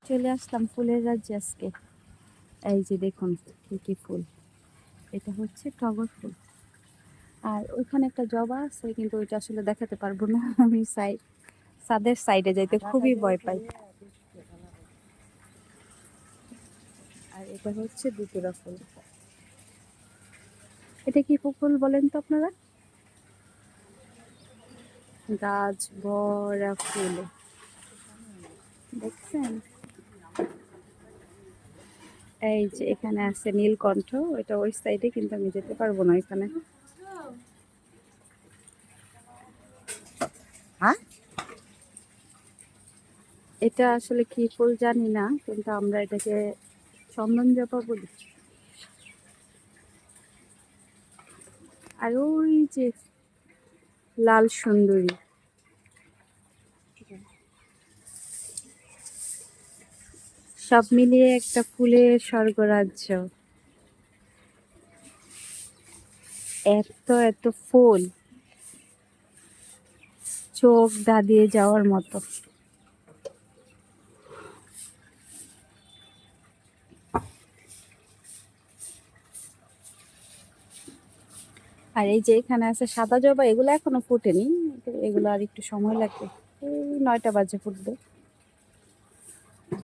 চলে আসলাম ফুলের রাজ্যে আজকে। এই যে দেখুন কি কি ফুল, এটা হচ্ছে টগর ফুল। আর ওইখানে একটা জবা আছে, কিন্তু ওইটা আসলে দেখাতে পারবো না। আমি ছাদের সাইডে যাইতে খুবই ভয় পাই। আর এটা হচ্ছে দুতুরা ফুল। এটা কি ফুল বলেন তো আপনারা? গাছ ভরা ফুল, দেখছেন? এই যে এখানে আছে নীলকণ্ঠ, এটা ওই সাইডে, কিন্তু আমি যেতে পারবো না এখানে। হ্যাঁ, এটা আসলে কি ফুল জানি না, কিন্তু আমরা এটাকে চন্দন জবা বলি। আর ওই যে লাল সুন্দরী, সব মিলিয়ে একটা ফুলের স্বর্গরাজ্য। এত এত ফুল, চোখ ধাঁধিয়ে যাওয়ার মতো। আর এই যে এখানে আছে সাদা জবা, এগুলো এখনো ফুটেনি, এগুলো আর একটু সময় লাগবে, এই 9টা বাজে ফুটবে।